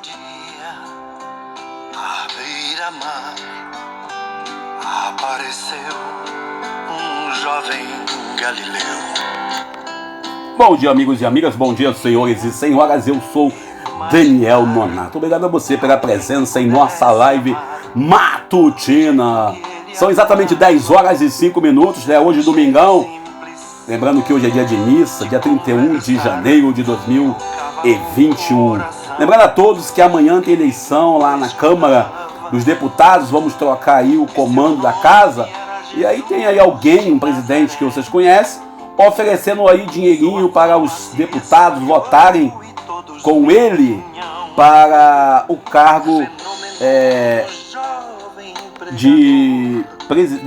dia, à beira-mar, apareceu um jovem galileu. Bom dia, amigos e amigas, bom dia, senhores e senhoras, eu sou Daniel Nonato. Obrigado a você pela presença em nossa live matutina. São exatamente 10 horas e 5 minutos, né? Hoje, domingão. Lembrando que hoje é dia de missa, dia 31 de janeiro de 2021. Lembrando a todos que amanhã tem eleição lá na Câmara dos Deputados. Vamos trocar aí o comando da casa. E aí tem aí alguém, um presidente que vocês conhecem, oferecendo aí dinheirinho para os deputados votarem com ele para o cargo de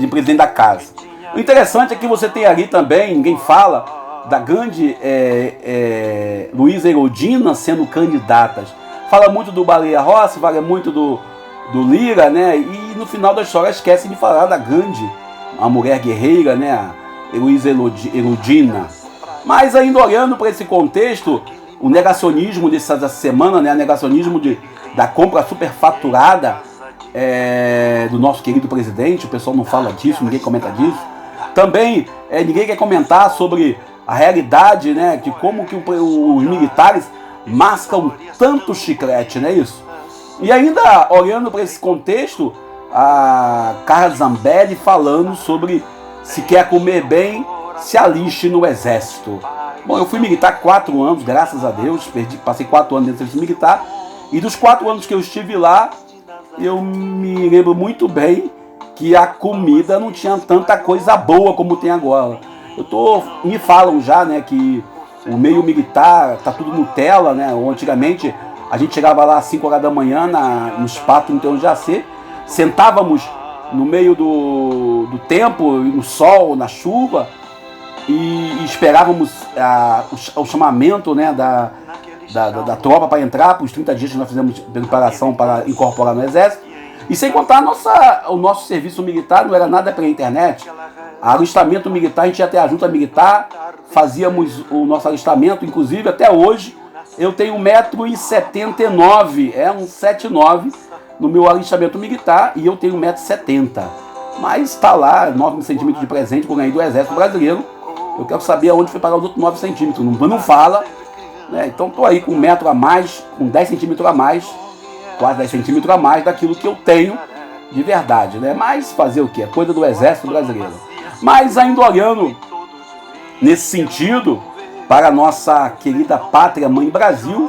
presidente da casa. O interessante é que você tem ali também, ninguém fala, da grande Luísa Erundina sendo candidatas. Fala muito do Baleia Rossi, fala muito do Lira, né? E no final da história esquece de falar da grande, a mulher guerreira, né? A Luísa Erundina. Mas ainda olhando para esse contexto, o negacionismo dessa semana, né? O negacionismo da compra superfaturada do nosso querido presidente, o pessoal não fala disso, ninguém comenta disso. Também ninguém quer comentar sobre a realidade, né, de como que os militares mascam tanto chiclete, não é isso? E ainda olhando para esse contexto, a Carla Zambelli falando sobre se quer comer bem, se aliste no exército. Bom, eu fui militar 4 anos, graças a Deus, passei 4 anos dentro do serviço militar, e dos 4 anos que eu estive lá, eu me lembro muito bem que a comida não tinha tanta coisa boa como tem agora. Me falam já, né, que o meio militar tá tudo Nutella, né? Antigamente a gente chegava lá às 5 horas da manhã nos patos no de AC, sentávamos no meio do tempo, no sol, na chuva, e esperávamos o chamamento, né, da tropa para entrar, para os 30 dias que nós fizemos de preparação para incorporar no exército. E sem contar o nosso serviço militar não era nada pela internet. Alistamento militar, a gente ia até a junta militar, fazíamos o nosso alistamento, inclusive até hoje eu tenho 1,79 m, 1,79 no meu alistamento militar, e eu tenho 1,70 m. Mas está lá, 9 centímetros de presente que eu ganhei do Exército Brasileiro. Eu quero saber aonde foi pagar os outros 9 centímetros, não fala, né? Então estou aí com 1 metro a mais, com 10 centímetros a mais, quase 10 centímetros a mais daquilo que eu tenho de verdade, né? Mas fazer o quê? É coisa do Exército Brasileiro. Mas ainda olhando nesse sentido para a nossa querida pátria mãe Brasil,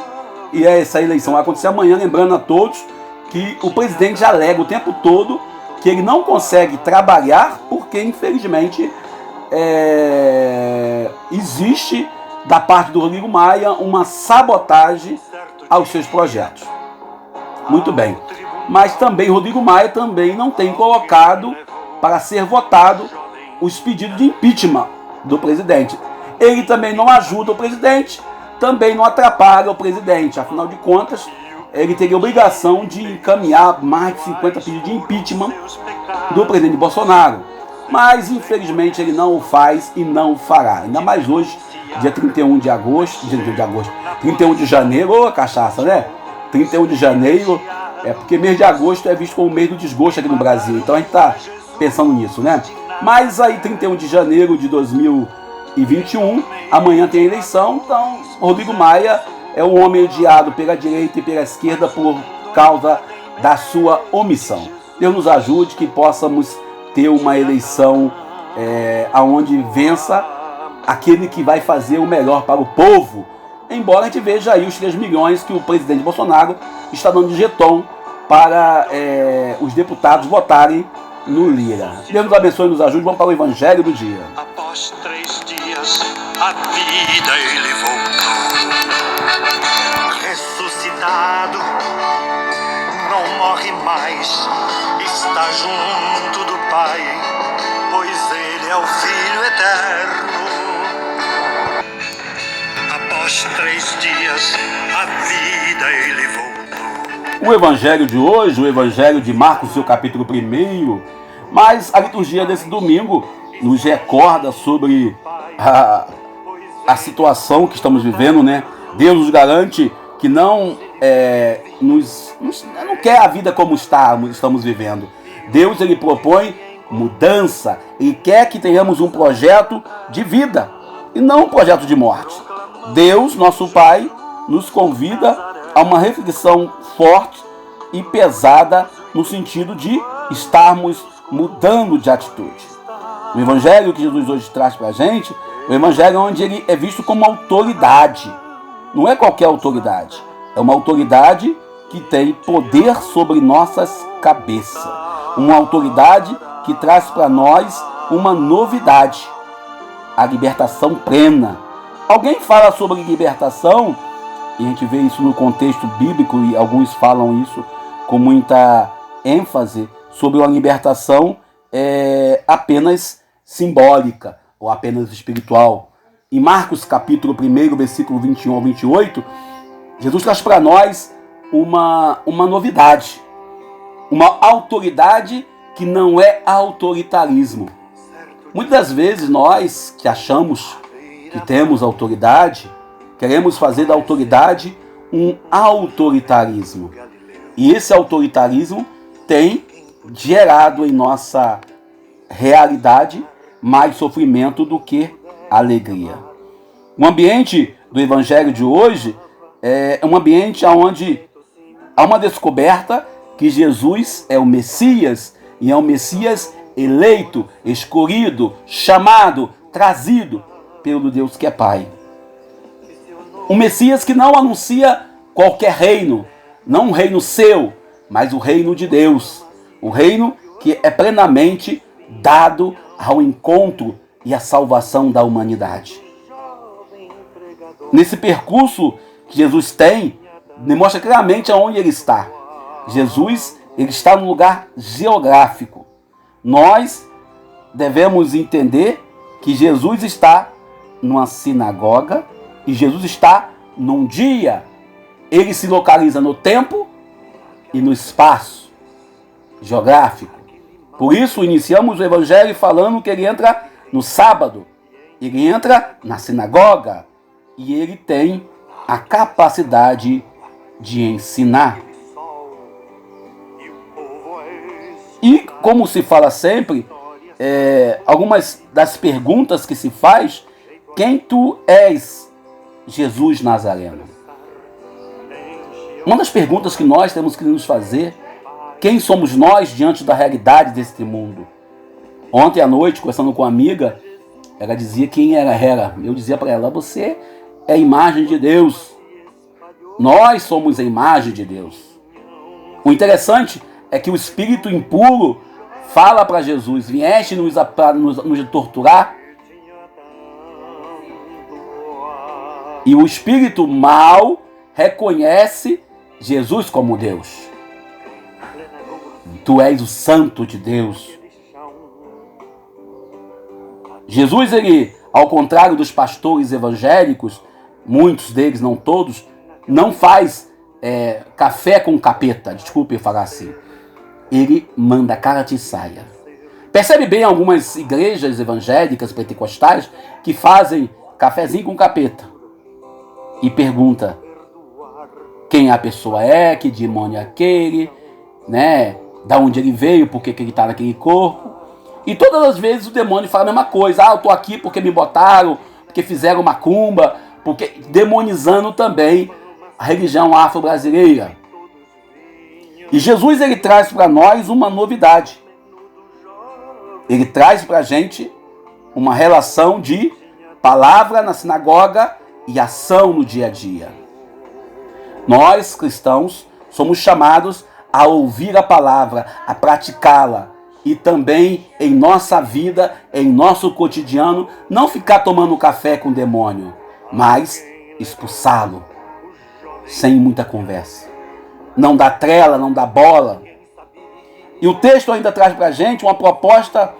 e essa eleição vai acontecer amanhã, lembrando a todos que o presidente já alega o tempo todo que ele não consegue trabalhar porque, infelizmente, existe da parte do Rodrigo Maia uma sabotagem aos seus projetos. Muito bem. Mas também Rodrigo Maia também não tem colocado para ser votado os pedidos de impeachment do presidente. Ele também não ajuda o presidente, também não atrapalha o presidente. Afinal de contas, ele teria obrigação de encaminhar mais de 50 pedidos de impeachment do presidente Bolsonaro. Mas, infelizmente, ele não o faz e não o fará. Ainda mais hoje, dia 31 de janeiro, cachaça, né? 31 de janeiro, porque mês de agosto é visto como o mês do desgosto aqui no Brasil. Então a gente está pensando nisso, né? Mas aí, 31 de janeiro de 2021, amanhã tem eleição, então Rodrigo Maia é um homem odiado pela direita e pela esquerda por causa da sua omissão. Deus nos ajude que possamos ter uma eleição onde vença aquele que vai fazer o melhor para o povo. Embora a gente veja aí os 3 milhões que o presidente Bolsonaro está dando de jeton para os deputados votarem no Lira. Deus nos abençoe e nos ajude. Vamos para o Evangelho do dia. Após 3 dias, a vida ele voltou. Ressuscitado, não morre mais, está junto do Pai, pois ele é o Filho eterno. Após 3 dias, a vida ele voltou. O Evangelho de hoje, o Evangelho de Marcos, seu capítulo 1, mas a liturgia desse domingo nos recorda sobre a situação que estamos vivendo, né? Deus nos garante que não não quer a vida como estamos vivendo. Deus, ele propõe mudança. Ele quer que tenhamos um projeto de vida e não um projeto de morte. Deus, nosso Pai, nos convida a uma reflexão forte e pesada no sentido de estarmos mudando de atitude. O evangelho que Jesus hoje traz para a gente, o evangelho onde ele é visto como autoridade. Não é qualquer autoridade. É uma autoridade que tem poder sobre nossas cabeças. Uma autoridade que traz para nós uma novidade. A libertação plena. Alguém fala sobre libertação, e a gente vê isso no contexto bíblico, e alguns falam isso com muita ênfase, sobre uma libertação apenas simbólica, ou apenas espiritual. Em Marcos capítulo 1, versículo 21 ao 28, Jesus traz para nós uma novidade, uma autoridade que não é autoritarismo. Muitas das vezes nós que achamos que temos autoridade, queremos fazer da autoridade um autoritarismo. E esse autoritarismo tem gerado em nossa realidade mais sofrimento do que alegria. O ambiente do evangelho de hoje é um ambiente onde há uma descoberta que Jesus é o Messias, e é um Messias eleito, escolhido, chamado, trazido pelo Deus que é Pai. Um Messias que não anuncia qualquer reino, não um reino seu, mas o reino de Deus. O reino que é plenamente dado ao encontro e à salvação da humanidade. Nesse percurso que Jesus tem, demonstra claramente aonde ele está. Jesus, ele está num lugar geográfico. Nós devemos entender que Jesus está numa sinagoga e Jesus está num dia. Ele se localiza no tempo e no espaço geográfico. Por isso, iniciamos o evangelho falando que ele entra no sábado. Ele entra na sinagoga e ele tem a capacidade de ensinar. E, como se fala sempre, algumas das perguntas que se faz: quem tu és, Jesus Nazareno? Uma das perguntas que nós temos que nos fazer: quem somos nós diante da realidade deste mundo? Ontem à noite, conversando com uma amiga, ela dizia quem era Hera. Eu dizia para ela: você é a imagem de Deus. Nós somos a imagem de Deus. O interessante é que o espírito impuro fala para Jesus: vieste nos torturar. E o espírito mau reconhece Jesus como Deus. Tu és o Santo de Deus. Jesus, ele, ao contrário dos pastores evangélicos, muitos deles, não todos, não faz café com capeta, desculpe falar assim. Ele manda cara-te saia. Percebe bem algumas igrejas evangélicas, pentecostais, que fazem cafezinho com capeta. E pergunta quem a pessoa é, que demônio é aquele, né? Da onde ele veio, por que ele está naquele corpo. E todas as vezes o demônio fala a mesma coisa. Eu estou aqui porque me botaram, porque fizeram macumba, porque demonizando também a religião afro-brasileira. E Jesus, ele traz para nós uma novidade. Ele traz para a gente uma relação de palavra na sinagoga e ação no dia a dia. Nós, cristãos, somos chamados a ouvir a palavra, a praticá-la. E também em nossa vida, em nosso cotidiano, não ficar tomando café com o demônio, mas expulsá-lo, sem muita conversa. Não dá trela, não dá bola. E o texto ainda traz para a gente uma proposta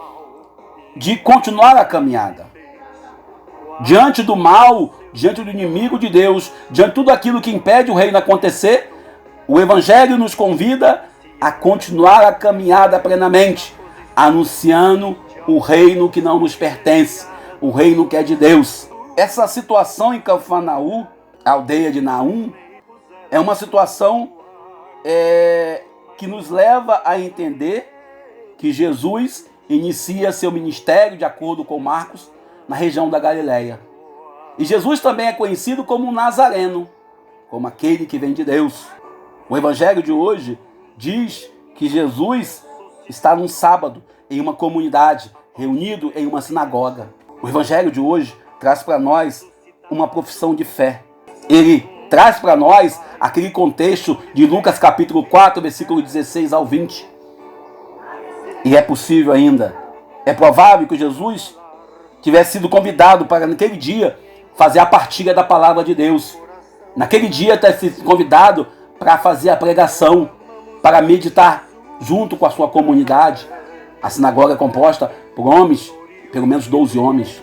de continuar a caminhada. Diante do mal, diante do inimigo de Deus, diante de tudo aquilo que impede o reino acontecer, o Evangelho nos convida a continuar a caminhada plenamente, anunciando o reino que não nos pertence, o reino que é de Deus. Essa situação em Cafarnaum, a aldeia de Naum, é uma situação que nos leva a entender que Jesus inicia seu ministério, de acordo com Marcos, na região da Galileia. E Jesus também é conhecido como um Nazareno, como aquele que vem de Deus. O evangelho de hoje diz que Jesus está num sábado, em uma comunidade, reunido em uma sinagoga. O evangelho de hoje traz para nós uma profissão de fé. Ele traz para nós aquele contexto de Lucas capítulo 4, versículo 16 ao 20. E é possível ainda, é provável que Jesus tivesse sido convidado para naquele dia fazer a partilha da palavra de Deus. Naquele dia ter sido convidado para fazer a pregação, para meditar junto com a sua comunidade. A sinagoga é composta por homens, pelo menos 12 homens.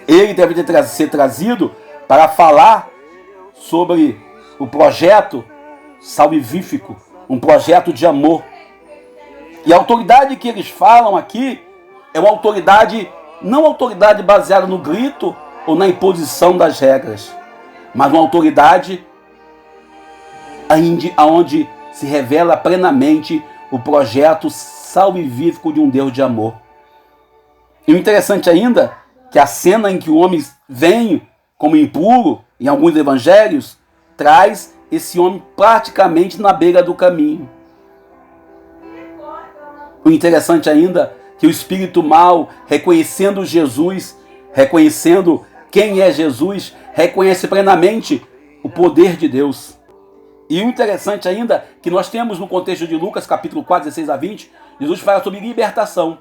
Ele deve ser trazido para falar sobre o projeto salvífico, um projeto de amor. E a autoridade que eles falam aqui é uma autoridade, não autoridade baseada no grito ou na imposição das regras, mas uma autoridade onde se revela plenamente o projeto salvífico de um Deus de amor. E o interessante ainda que a cena em que o homem vem como impuro, em alguns evangelhos, traz esse homem praticamente na beira do caminho. O interessante ainda que o espírito mau, reconhecendo Jesus, reconhecendo quem é Jesus, reconhece plenamente o poder de Deus. E o interessante ainda que nós temos no contexto de Lucas, capítulo 4, 16 a 20, Jesus fala sobre libertação.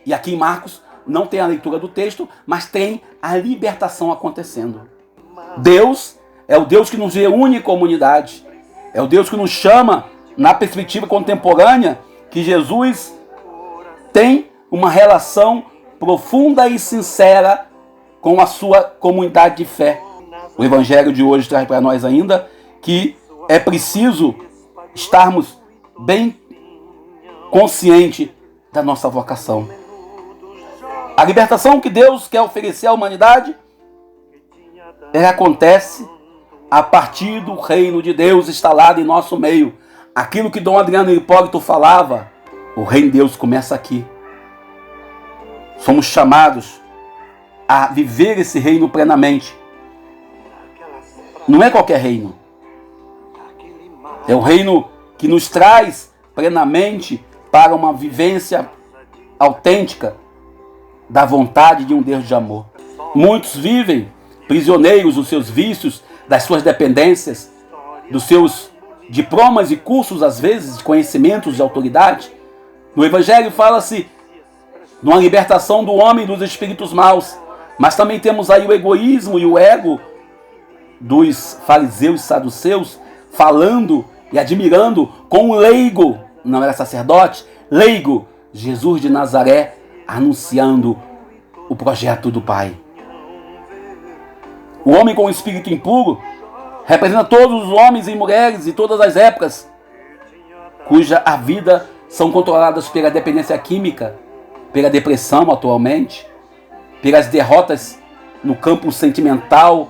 E aqui em Marcos não tem a leitura do texto, mas tem a libertação acontecendo. Deus é o Deus que nos reúne em comunidade. É o Deus que nos chama, na perspectiva contemporânea, que Jesus tem uma relação profunda e sincera com a sua comunidade de fé. O evangelho de hoje traz para nós ainda que é preciso estarmos bem conscientes da nossa vocação. A libertação que Deus quer oferecer à humanidade, ela acontece a partir do reino de Deus instalado em nosso meio. Aquilo que Dom Adriano Hipólito falava, o reino de Deus começa aqui. Somos chamados a viver esse reino plenamente. Não é qualquer reino. É o reino que nos traz plenamente para uma vivência autêntica da vontade de um Deus de amor. Muitos vivem prisioneiros dos seus vícios, das suas dependências, dos seus diplomas e cursos, às vezes, de conhecimentos de autoridade. No Evangelho fala-se de uma libertação do homem dos espíritos maus, mas também temos aí o egoísmo e o ego dos fariseus e saduceus falando e admirando com um leigo, não era sacerdote, leigo, Jesus de Nazaré, anunciando o projeto do Pai. O homem com o espírito impuro representa todos os homens e mulheres de todas as épocas, cuja a vida são controladas pela dependência química, pela depressão atualmente, pelas derrotas no campo sentimental.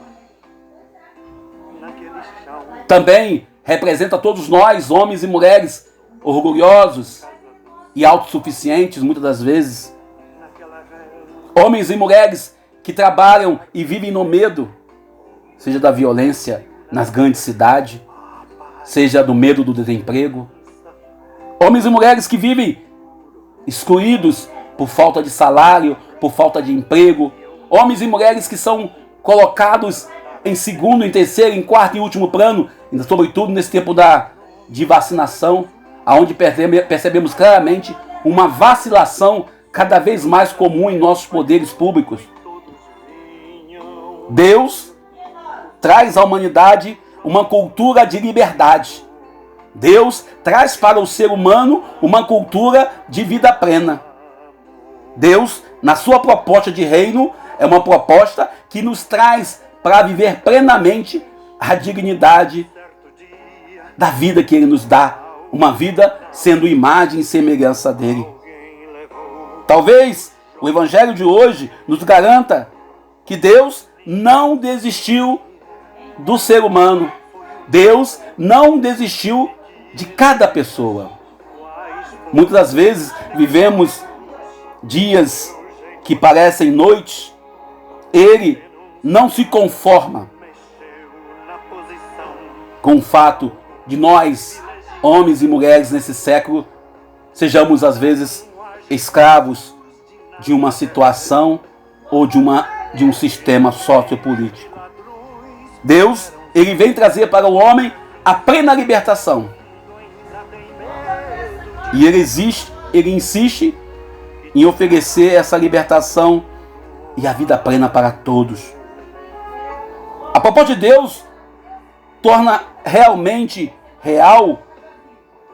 Também representa todos nós, homens e mulheres, orgulhosos e autossuficientes, muitas das vezes. Homens e mulheres que trabalham e vivem no medo, seja da violência nas grandes cidades, seja do medo do desemprego. Homens e mulheres que vivem excluídos por falta de salário, por falta de emprego. Homens e mulheres que são colocados em segundo, em terceiro, em quarto e último plano, sobretudo nesse tempo de vacinação, onde percebemos claramente uma vacilação cada vez mais comum em nossos poderes públicos. Deus traz à humanidade uma cultura de liberdade. Deus traz para o ser humano uma cultura de vida plena. Deus, na sua proposta de reino, é uma proposta que nos traz para viver plenamente a dignidade da vida que Ele nos dá. Uma vida sendo imagem e semelhança dEle. Talvez o Evangelho de hoje nos garanta que Deus não desistiu do ser humano. Deus não desistiu de cada pessoa. Muitas das vezes vivemos dias que parecem noites. Ele não se conforma com o fato de nós, homens e mulheres nesse século, sejamos às vezes escravos de uma situação ou de um sistema sociopolítico. Deus, ele vem trazer para o homem a plena libertação. E ele insiste em oferecer essa libertação e a vida plena para todos. A proposta de Deus torna realmente real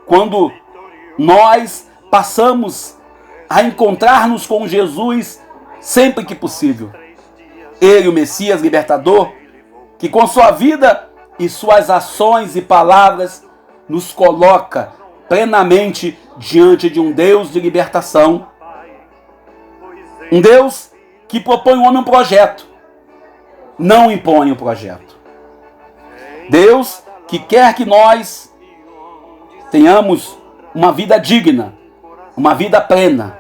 quando nós passamos a encontrar-nos com Jesus sempre que possível. Ele, o Messias libertador, que com sua vida e suas ações e palavras nos coloca plenamente diante de um Deus de libertação. Um Deus que propõe ao homem um projeto, não impõe o projeto. Deus que quer que nós tenhamos uma vida digna, uma vida plena.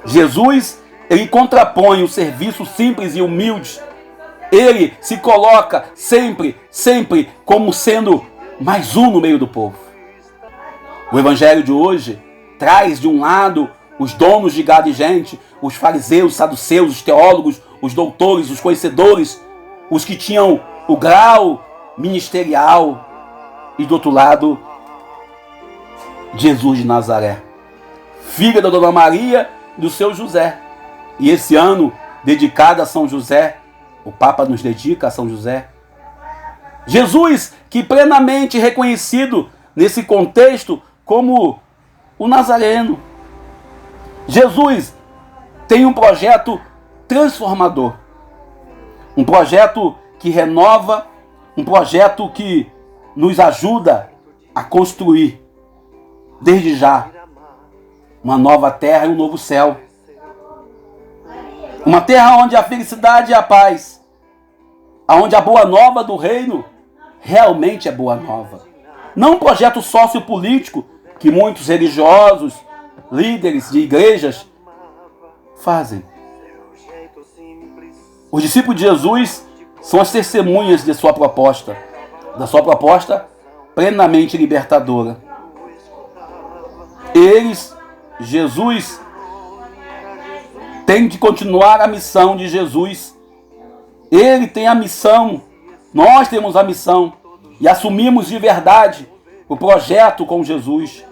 Jesus, ele contrapõe o serviço simples e humilde. Ele se coloca sempre como sendo mais um no meio do povo. O evangelho de hoje traz de um lado os donos de gado e gente, os fariseus, os saduceus, os teólogos, os doutores, os conhecedores, os que tinham o grau ministerial, e do outro lado, Jesus de Nazaré, filha da Dona Maria e do seu José. E esse ano, dedicado a São José, o Papa nos dedica a São José. Jesus, que plenamente reconhecido nesse contexto como o Nazareno. Jesus tem um projeto transformador, um projeto que renova, um projeto que nos ajuda a construir, desde já, uma nova terra e um novo céu. Uma terra onde a felicidade e a paz, onde a boa nova do reino realmente é boa nova. Não um projeto sociopolítico que muitos religiosos, líderes de igrejas fazem. Os discípulos de Jesus são as testemunhas de sua proposta, da sua proposta plenamente libertadora. Jesus, tem de continuar a missão de Jesus. Ele tem a missão, nós temos a missão e assumimos de verdade o projeto com Jesus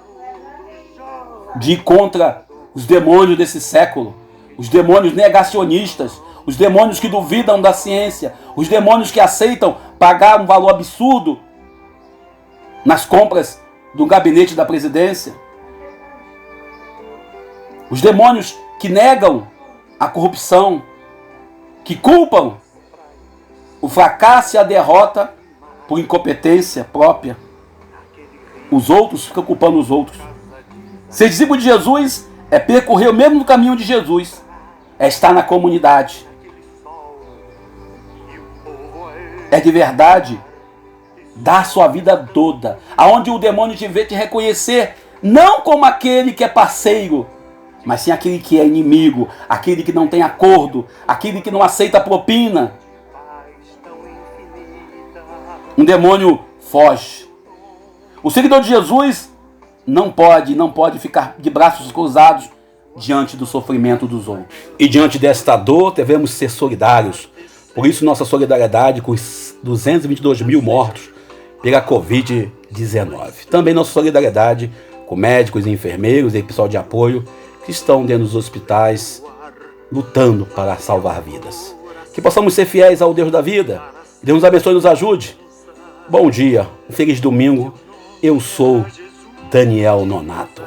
de ir contra os demônios desse século, os demônios negacionistas, os demônios que duvidam da ciência, os demônios que aceitam pagar um valor absurdo nas compras do gabinete da presidência, os demônios que negam a corrupção, que culpam o fracasso e a derrota por incompetência própria. Os outros ficam culpando os outros. Ser discípulo de Jesus é percorrer o mesmo caminho de Jesus, é estar na comunidade. É de verdade dar sua vida toda, aonde o demônio te vê te reconhecer, não como aquele que é parceiro, mas sim aquele que é inimigo, aquele que não tem acordo, aquele que não aceita propina. Um demônio foge. O seguidor de Jesus não pode ficar de braços cruzados diante do sofrimento dos outros. E diante desta dor, devemos ser solidários. Por isso, nossa solidariedade com os 222 mil mortos pela Covid-19. Também nossa solidariedade com médicos e enfermeiros e pessoal de apoio que estão dentro dos hospitais lutando para salvar vidas. Que possamos ser fiéis ao Deus da vida. Deus nos abençoe e nos ajude. Bom dia, um feliz domingo. Eu sou Daniel Nonato.